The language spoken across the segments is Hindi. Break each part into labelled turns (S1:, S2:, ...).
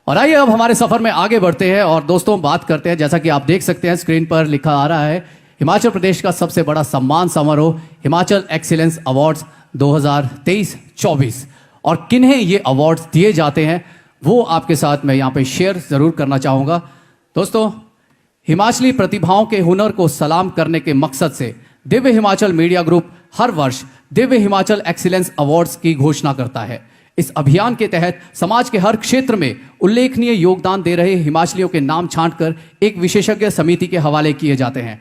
S1: और आइए अब हमारे सफर में आगे बढ़ते हैं और दोस्तों बात करते हैं। जैसा कि आप देख सकते हैं स्क्रीन पर लिखा आ रहा है, हिमाचल प्रदेश का सबसे बड़ा सम्मान समारोह हिमाचल एक्सीलेंस अवार्ड्स 2023-24 और किन्हें ये अवार्ड्स दिए जाते हैं वो आपके साथ मैं यहाँ पे शेयर ज़रूर करना चाहूँगा। दोस्तों, हिमाचली प्रतिभाओं के हुनर को सलाम करने के मकसद से दिव्य हिमाचल मीडिया ग्रुप हर वर्ष दिव्य हिमाचल एक्सीलेंस अवार्ड्स की घोषणा करता है। इस अभियान के तहत समाज के हर क्षेत्र में उल्लेखनीय योगदान दे रहे हिमाचलियों के नाम छांटकर एक विशेषज्ञ समिति के हवाले किए जाते हैं।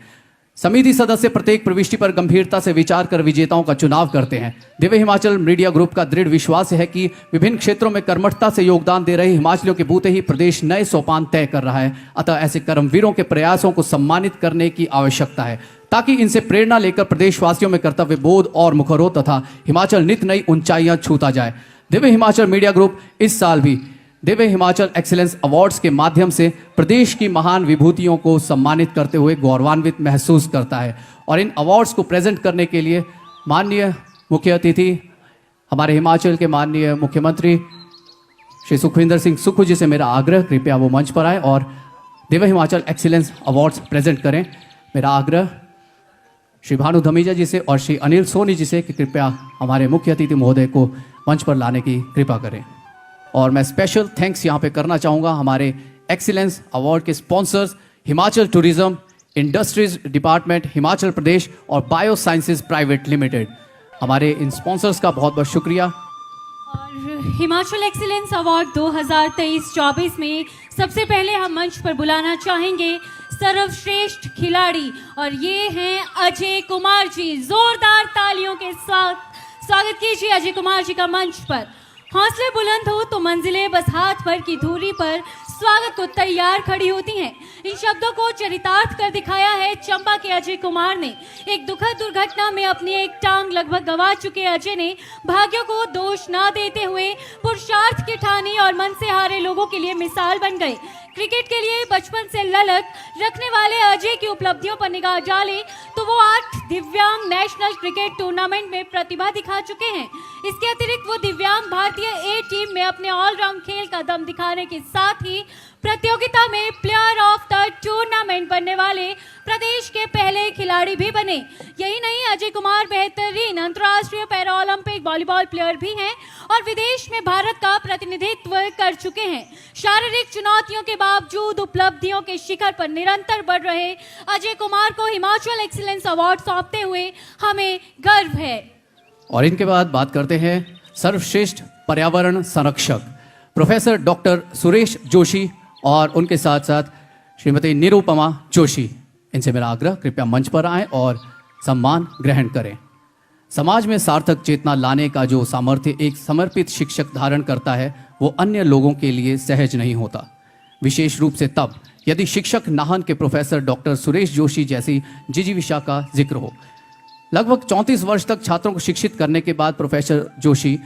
S1: समिति सदस्य प्रत्येक प्रविष्टि पर गंभीरता से विचार कर विजेताओं का चुनाव करते हैं। दिव्य हिमाचल मीडिया ग्रुप का दृढ़ विश्वास है कि विभिन्न क्षेत्रों में कर्मठता से योगदान दे रहे हिमाचलियों के बूते ही प्रदेश नए सोपान तय कर रहा है। अतः ऐसे कर्मवीरों के प्रयासों को सम्मानित करने की आवश्यकता है ताकि इनसे प्रेरणा लेकर प्रदेशवासियों में कर्तव्य बोध और मुखर हो तथा हिमाचल नित नई ऊंचाइयां छूता जाए। दिव्य हिमाचल मीडिया ग्रुप इस साल भी दिव्य हिमाचल एक्सीलेंस अवार्ड्स के माध्यम से प्रदेश की महान विभूतियों को सम्मानित करते हुए गौरवान्वित महसूस करता है। और इन अवार्ड्स को प्रेजेंट करने के लिए माननीय मुख्य अतिथि हमारे हिमाचल के माननीय मुख्यमंत्री श्री सुखविंदर सिंह सुक्खू जी से मेरा आग्रह, कृपया वो मंच पर आए और Divya Himachal excellence awards present करें। मेरा आग्रह श्री भानु धमीजा जी से और श्री अनिल सोनी जी से कि कृपया हमारे मुख्य अतिथि महोदय को मंच पर लाने की कृपा करें। और मैं स्पेशल थैंक्स यहाँ पे करना चाहूँगा हमारे एक्सीलेंस अवार्ड के sponsors Himachal tourism, industries department Himachal Pradesh और बायो साइंसेज प्राइवेट लिमिटेड। हमारे इन स्पॉन्सर्स का बहुत बहुत शुक्रिया।
S2: और हिमाचल एक्सीलेंस अवार्ड 2023-24 में सबसे पहले हम मंच पर बुलाना चाहेंगे सर्वश्रेष्ठ खिलाड़ी और ये हैं अजय कुमार जी। जोरदार तालियों के साथ स्वागत कीजिए अजय कुमार जी का मंच पर। हौसले बुलंद हो तो मंजिलें बस हाथ भर की दूरी पर स्वागत को तैयार खड़ी होती हैं। इन शब्दों को चरितार्थ कर दिखाया है चंबा के अजय कुमार ने। एक दुखद दुर्घटना में अपनी एक टांग लगभग गंवा चुके अजय ने भाग्यों को दोष ना देते हुए पुरुषार्थ की ठानी और मन से हारे लोगों के लिए मिसाल बन गए। क्रिकेट के लिए बचपन से ललक रखने वाले अजय की उपलब्धियों पर निगाह डालें तो वो 8 दिव्यांग नेशनल क्रिकेट टूर्नामेंट में प्रतिभा दिखा चुके हैं। इसके अतिरिक्त वो दिव्यांग भारतीय ए टीम में अपने ऑलराउंड खेल का दम दिखाने के साथ ही प्रतियोगिता में प्लेयर ऑफ द टूर्नामेंट बनने वाले प्रदेश के पहले खिलाड़ी भी बने। यही नहीं, अजय कुमार बेहतरीन अंतर्राष्ट्रीय पैरा ओलंपिक वॉलीबॉल प्लेयर भी हैं और विदेश में भारत का प्रतिनिधित्व कर चुके हैं। शारीरिक चुनौतियों के बावजूद उपलब्धियों के शिखर पर निरंतर बढ़ रहे अजय कुमार को हिमाचल एक्सीलेंस अवार्ड सौंपते हुए हमें गर्व है।
S1: और इनके बाद बात करते हैं सर्वश्रेष्ठ पर्यावरण संरक्षक प्रोफेसर डॉक्टर सुरेश जोशी और उनके साथ साथ श्रीमती निरुपमा जोशी। इनसे मेरा आग्रह, कृपया मंच पर आएं और सम्मान ग्रहण करें। समाज में सार्थक चेतना लाने का जो सामर्थ्य एक समर्पित शिक्षक धारण करता है वो अन्य लोगों के लिए सहज नहीं होता, विशेष रूप से तब यदि शिक्षक नाहन के प्रोफेसर डॉक्टर सुरेश जोशी जैसी जिजीविषा का जिक्र हो। लगभग 34 वर्ष तक छात्रों को शिक्षित करने के बाद प्रोफेसर जोशी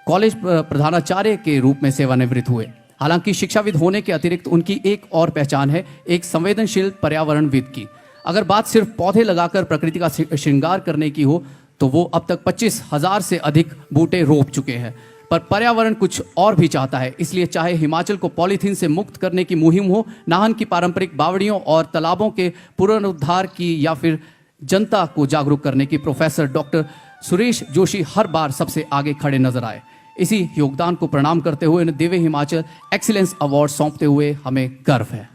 S1: कॉलेज प्रधानाचार्य के रूप में सेवानिवृत्त हुए। हालांकि शिक्षाविद होने के अतिरिक्त उनकी एक और पहचान है एक संवेदनशील पर्यावरणविद की। अगर बात सिर्फ पौधे लगाकर प्रकृति का श्रृंगार करने की हो तो वो अब तक 25,000 से अधिक बूटे रोप चुके हैं। पर पर्यावरण कुछ और भी चाहता है, इसलिए चाहे हिमाचल को पॉलीथीन से मुक्त करने की मुहिम हो, नाहन की पारंपरिक बावड़ियों और तालाबों के पुनरुद्धार की या फिर जनता को जागरूक करने की, प्रोफेसर डॉक्टर सुरेश जोशी हर बार सबसे आगे खड़े नजर आए। इसी योगदान को प्रणाम करते हुए उन्हें दिव्य हिमाचल एक्सीलेंस अवार्ड सौंपते हुए हमें गर्व है।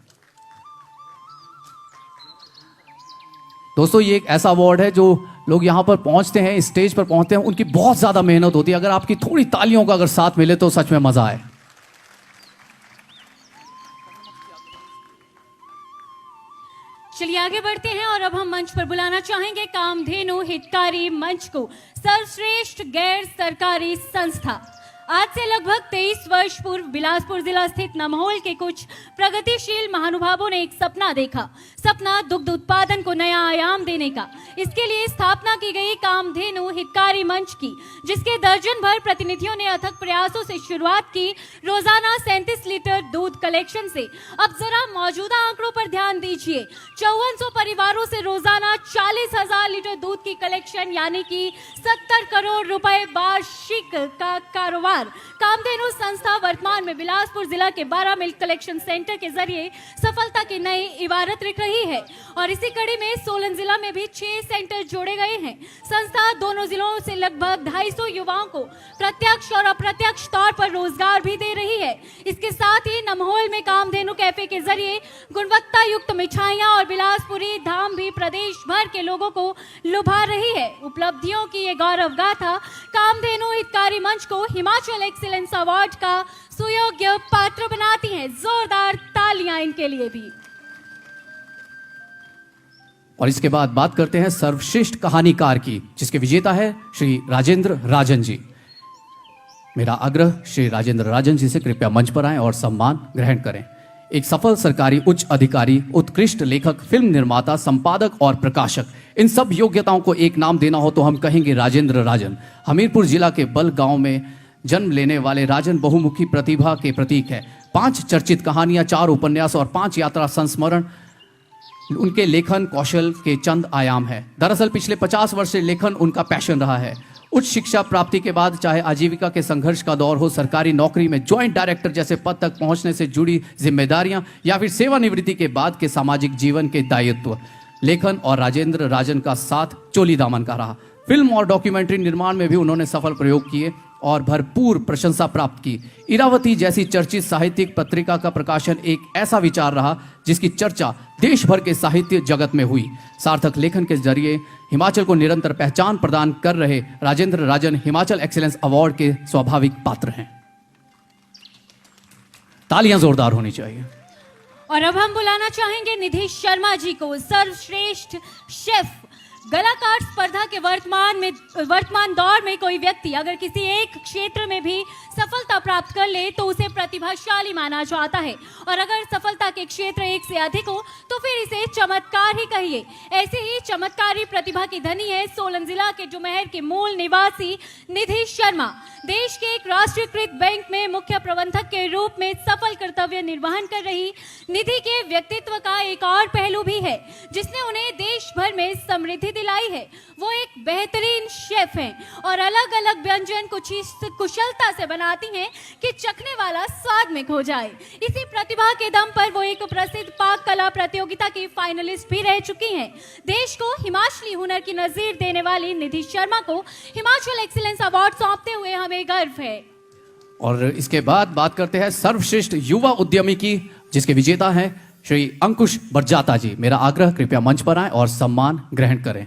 S1: दोस्तों, ये एक ऐसा अवार्ड है जो लोग यहाँ पर पहुंचते हैं, स्टेज पर पहुंचते हैं, उनकी बहुत ज्यादा मेहनत होती है। अगर आपकी थोड़ी तालियों का अगर साथ मिले तो सच में मजा आए।
S2: चलिए आगे बढ़ते हैं और अब हम मंच पर बुलाना चाहेंगे कामधेनु हितकारी मंच को। सर्वश्रेष्ठ गैर सरकारी संस्था। आज से लगभग 23 वर्ष पूर्व बिलासपुर जिला स्थित नमहोल के कुछ प्रगतिशील महानुभावों ने एक सपना देखा। सपना दुग्ध उत्पादन को नया आयाम देने का। इसके लिए स्थापना की गई कामधेनु हितकारी मंच की, जिसके दर्जन भर प्रतिनिधियों ने अथक प्रयासों से शुरुआत की। रोजाना 37 लीटर दूध कलेक्शन से अब जरा मौजूदा आंकड़ों पर ध्यान दीजिए। 5400 परिवारों से रोजाना 40,000 लीटर दूध की कलेक्शन, यानी कि 70 करोड़ रुपए वार्षिक का कारोबार। पुकार। कामधेनु संस्था वर्तमान में बिलासपुर जिला के 12 मिल्क कलेक्शन सेंटर के जरिए सफलता की नई इबारत लिख रही है और इसी कड़ी में सोलन जिला में भी 6 सेंटर जोड़े गए हैं। संस्था दोनों जिलों से लगभग 250 युवाओं को प्रत्यक्ष और अप्रत्यक्ष तौर पर रोजगार भी दे रही है। इसके साथ ही नमहोल में कामधेनु कैफे के जरिए गुणवत्ता युक्त मिठाइयां और बिलासपुरी धाम भी प्रदेश भर के लोगों को लुभा रही है। उपलब्धियों की ये गौरव गाथा कामधेनु हितकारी मंच को हिमाचल एक्सीलेंस अवार्ड का सुयोग्य पात्र बनाती है। जोरदार तालियां इनके लिए भी।
S1: और इसके बाद बात करते हैं सर्वश्रेष्ठ कहानीकार की, जिसके विजेता है श्री राजेंद्र राजन जी। मेरा आग्रह श्री राजेंद्र राजन जी से कृपया मंच पर आएं और सम्मान ग्रहण करें। एक सफल सरकारी उच्च अधिकारी, उत्कृष्ट लेखक, फिल्म निर्माता, संपादक और प्रकाशक, इन सब योग्यताओं को एक नाम देना हो तो हम कहेंगे राजेंद्र राजन। हमीरपुर जिला के बल गांव में जन्म लेने वाले राजन बहुमुखी प्रतिभा के प्रतीक है। 5 चर्चित कहानियां, 4 उपन्यास और 5 यात्रा संस्मरण उनके लेखन कौशल के चंद आयाम है। दरअसल पिछले 50 वर्ष से लेखन उनका पैशन रहा है। उच्च शिक्षा प्राप्ति के बाद चाहे आजीविका के संघर्ष का दौर हो, सरकारी नौकरी में ज्वाइंट डायरेक्टर जैसे पद तक पहुंचने से जुड़ी जिम्मेदारियां, या फिर सेवानिवृत्ति के बाद के सामाजिक जीवन के दायित्व, लेखन और राजेंद्र राजन का साथ चोली दामन का रहा। फिल्म और डॉक्यूमेंट्री निर्माण में भी उन्होंने सफल प्रयोग किए और भरपूर प्रशंसा प्राप्त की। इरावती जैसी चर्चित साहित्यिक पत्रिका का प्रकाशन एक ऐसा विचार रहा जिसकी चर्चा देश भर के साहित्य जगत में हुई। सार्थक लेखन के जरिए हिमाचल को निरंतर पहचान प्रदान कर रहे राजेंद्र राजन हिमाचल एक्सीलेंस अवार्ड के स्वाभाविक पात्र हैं। तालियां जोरदार होनी चाहिए।
S2: और अब हम बुलाना चाहेंगे निधि शर्मा जी को, सर्वश्रेष्ठ शेफ। कलाकार स्पर्धा के वर्तमान दौर में कोई व्यक्ति अगर किसी एक क्षेत्र में भी सफलता प्राप्त कर ले तो उसे प्रतिभाशाली माना जाता है, और अगर सफलता के क्षेत्र एक से अधिक हो तो फिर इसे चमत्कार ही कहिए। ऐसे ही चमत्कारी प्रतिभा की धनी है सोलन जिला के जुमेहर के मूल निवासी निधि शर्मा। देश के एक राष्ट्रीयकृत बैंक में मुख्य प्रबंधक के रूप में सफल कर्तव्य निर्वहन कर रही निधि के व्यक्तित्व का एक और पहलू भी है जिसने उन्हें देश भर में समृद्धि दिलाई है। वो एक बेहतरीन शेफ हैं और अलग अलग व्यंजन कुछ इस कुशलता से बनाती हैं कि चखने वाला स्वाद में खो जाए। इसी प्रतिभा के दम पर वो एक प्रसिद्ध पाक कला प्रतियोगिता की फाइनलिस्ट भी रह चुकी हैं। देश को हिमाचली हुनर की नजीर देने वाली निधि शर्मा को हिमाचल एक्सीलेंस अवार्ड सौंपते हुए हमें गर्व है।
S1: और इसके बाद बात करते हैं सर्वश्रेष्ठ युवा उद्यमी की, जिसके विजेता हैं श्री अंकुश बरजाता जी। मेरा आग्रह कृपया मंच पर आएं और सम्मान ग्रहण करें।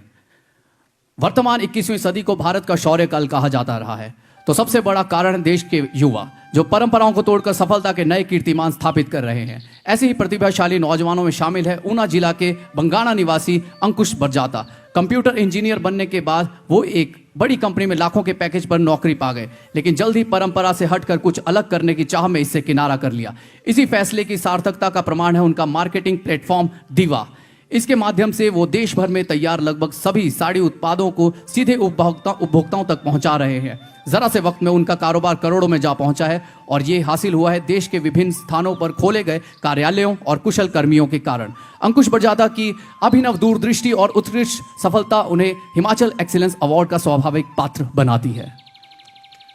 S1: वर्तमान 21वीं सदी को भारत का शौर्य काल कहा जाता रहा है, तो सबसे बड़ा कारण देश के युवा जो परंपराओं को तोड़कर सफलता के नए कीर्तिमान स्थापित कर रहे हैं। ऐसे ही प्रतिभाशाली नौजवानों में शामिल है ऊना जिला के बंगाणा निवासी अंकुश बरजाता। कंप्यूटर इंजीनियर बनने के बाद वो एक बड़ी कंपनी में लाखों के पैकेज पर नौकरी पा गए, लेकिन जल्द ही परंपरा से हटकर कुछ अलग करने की चाह में इससे किनारा कर लिया। इसी फैसले की सार्थकता का प्रमाण है उनका मार्केटिंग प्लेटफॉर्म दीवा। इसके माध्यम से वो देश भर में तैयार लगभग सभी साड़ी उत्पादों को सीधे उपभोक्ताओं तक पहुंचा रहे हैं। जरा से वक्त में उनका कारोबार करोड़ों में जा पहुंचा है और ये हासिल हुआ है देश के विभिन्न स्थानों पर खोले गए कार्यालयों और कुशल कर्मियों के कारण। अंकुश बरजाता की अभिनव दूरदृष्टि और उत्कृष्ट सफलता उन्हें हिमाचल एक्सीलेंस अवार्ड का स्वाभाविक पात्र बनाती है।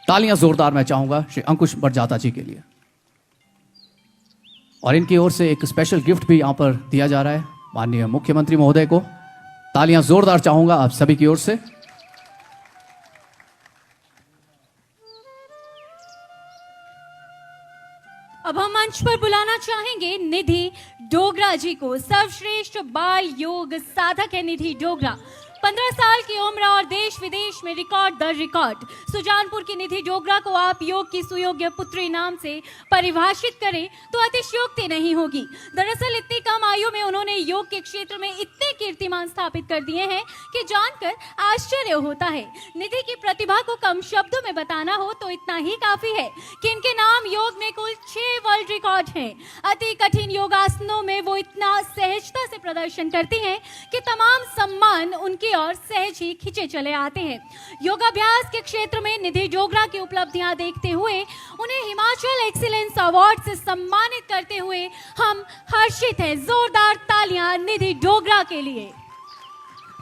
S1: तालियां जोरदार मैं चाहूंगा श्री अंकुश बरजाता जी के लिए। और इनकी ओर से एक स्पेशल गिफ्ट भी यहां पर दिया जा रहा है माननीय मुख्यमंत्री महोदय को। तालियां जोरदार चाहूंगा आप सभी की ओर से।
S2: अब हम मंच पर बुलाना चाहेंगे निधि डोगरा जी को। सर्वश्रेष्ठ बाल योग साधक है निधि डोगरा। 15 साल की उम्र और देश विदेश में रिकॉर्ड दर रिकॉर्ड। सुजानपुर की निधि डोगरा को आप योग की सुयोग्य पुत्री नाम से परिभाषित करें तो अतिशयोक्ति नहीं होगी। दरअसल इतनी कम आयु में उन्होंने योग के क्षेत्र में इतने कीर्तिमान स्थापित कर दिए हैं कि जानकर आश्चर्य होता है। निधि की प्रतिभा को कम शब्दों में बताना हो तो इतना ही काफी है कि इनके नाम योग में कुल 6 वर्ल्ड रिकॉर्ड हैं। अति कठिन योगासनों में वो इतना सहजता से प्रदर्शन करती हैं कि तमाम सम्मान उनकी और सहज ही खिंचे चले आते हैं। योगाभ्यास के क्षेत्र में निधि डोगरा की उपलब्धियां देखते हुए उन्हें हिमाचल एक्सीलेंस अवार्ड से सम्मानित करते हुए हम हर्षित हैं। जोरदार तालियां निधि डोगरा के लिए।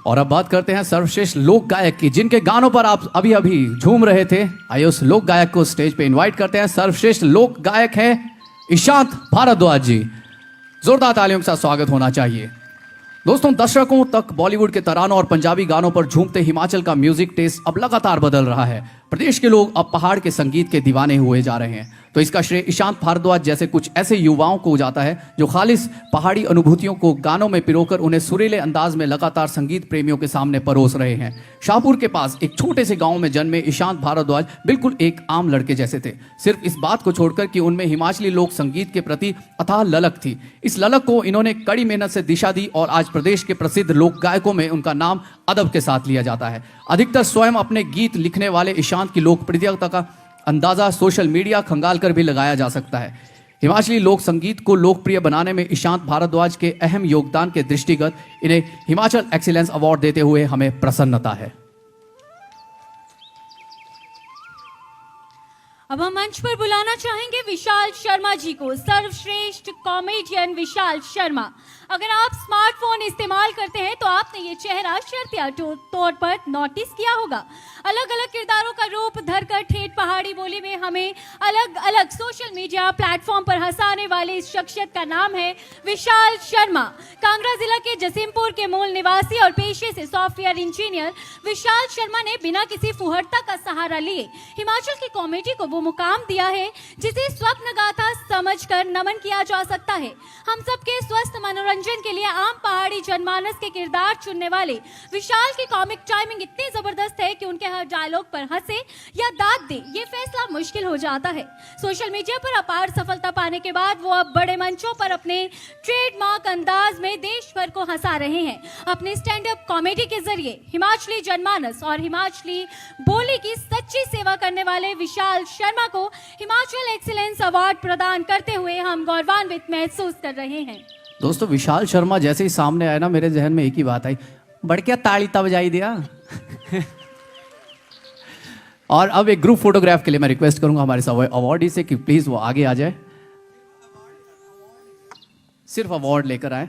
S1: और अब बात करते हैं सर्वश्रेष्ठ लोक गायक की, जिनके गानों पर आप अभी अभी झूम रहे थे। आइए उस लोक गायक को स्टेज पे इनवाइट करते हैं। सर्वश्रेष्ठ लोक गायक है ईशांत भारद्वाज जी। जोरदार तालियों के साथ स्वागत होना चाहिए। दोस्तों, दशकों तक बॉलीवुड के तरानों और पंजाबी गानों पर झूमते हिमाचल का म्यूजिक टेस्ट अब लगातार बदल रहा है। प्रदेश के लोग अब पहाड़ के संगीत के दीवाने हुए जा रहे हैं। तो इसका श्रेय ईशांत भारद्वाज जैसे कुछ ऐसे युवाओं को जाता है जो खालिस पहाड़ी अनुभूतियों को गानों में पिरोकर उन्हें सुरीले अंदाज में लगातार संगीत प्रेमियों के सामने परोस रहे हैं। शाहपुर के पास एक छोटे से गांव में जन्मे ईशांत भारद्वाज बिल्कुल एक आम लड़के जैसे थे, सिर्फ इस बात को छोड़कर कि उनमें हिमाचली लोक संगीत के प्रति अथाह ललक थी। इस ललक को इन्होंने कड़ी मेहनत से दिशा दी और आज प्रदेश के प्रसिद्ध लोक गायकों में उनका नाम अदब के साथ लिया जाता है। अधिकतर स्वयं अपने गीत लिखने वाले ईशांत की लोकप्रियता का अंदाजा सोशल मीडिया खंगाल कर भी लगाया जा सकता है। हिमाचली लोक संगीत को लोकप्रिय बनाने में ईशांत भारद्वाज के अहम योगदान के दृष्टिगत इन्हें हिमाचल एक्सीलेंस अवार्ड देते हुए हमें प्रसन्नता है।
S2: अब हम मंच पर बुलाना चाहेंगे विशाल शर्मा जी को। सर्वश्रेष्ठ कॉमेडियन विशाल शर्मा। अगर आप स्मार्टफोन इस्तेमाल करते हैं तो आपने ये चेहरा शर्तिया तौर पर नोटिस किया होगा। अलग अलग किरदारों का रूप धरकर ठेठ पहाड़ी बोली में हमें अलग अलग सोशल मीडिया प्लेटफॉर्म पर हंसाने वाले इस शख्सियत का नाम है विशाल शर्मा। कांगड़ा जिला के जसीमपुर के मूल निवासी और पेशे से सॉफ्टवेयर इंजीनियर विशाल शर्मा ने बिना किसी फुहड़ता का सहारा लिए हिमाचल की कॉमेडी को वो मुकाम दिया है जिसे स्वप्न गाथा समझकर नमन किया जा सकता है। हम सबके स्वस्थ मनोरंजन के लिए आम पहाड़ी जनमानस के किरदार चुनने वाले विशाल की कॉमिक टाइमिंग इतनी जबरदस्त है कि उनके हर डायलॉग पर हंसे या दाद दे ये फैसला मुश्किल हो जाता है। सोशल मीडिया पर अपार सफलता पाने के बाद वो अब बड़े मंचों पर अपने ट्रेडमार्क अंदाज में देश भर को हंसा रहे हैं। अपने स्टैंड अप कॉमेडी के जरिए हिमाचली जनमानस और हिमाचली बोली की सच्ची सेवा करने वाले विशाल शर्मा को हिमाचल एक्सीलेंस अवार्ड प्रदान करते हुए हम गौरवान्वित महसूस कर रहे हैं।
S1: दोस्तों, विशाल शर्मा जैसे ही सामने आया ना, मेरे जहन में एक ही बात आई, बढ़ ताली तब बजाई दिया। और अब एक ग्रुप फोटोग्राफ के लिए मैं रिक्वेस्ट करूंगा हमारे सब अवार्डी से कि प्लीज वो आगे आ जाए, सिर्फ अवार्ड लेकर आए।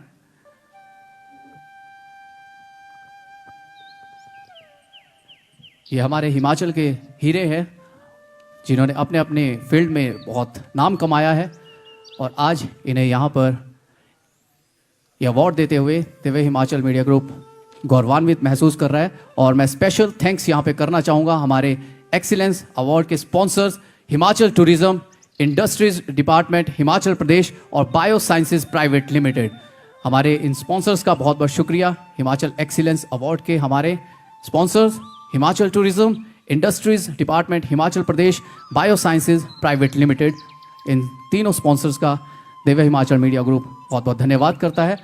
S1: ये हमारे हिमाचल के हीरे हैं जिन्होंने अपने अपने फील्ड में बहुत नाम कमाया है और आज इन्हें यहाँ पर यह अवार्ड देते हुए दिव्य हिमाचल मीडिया ग्रुप गौरवान्वित महसूस कर रहा है। और मैं स्पेशल थैंक्स यहाँ पे करना चाहूँगा हमारे एक्सीलेंस अवार्ड के sponsors Himachal tourism, industries department Himachal Pradesh और बायो साइंसेज प्राइवेट लिमिटेड। हमारे इन स्पॉन्सर्स का बहुत बहुत शुक्रिया। हिमाचल एक्सीलेंस अवार्ड के हमारे sponsors Himachal tourism, industries department Himachal Pradesh, bio sciences private limited, इन तीनों स्पॉन्सर्स का दिव्य हिमाचल मीडिया ग्रुप बहुत बहुत धन्यवाद करता है।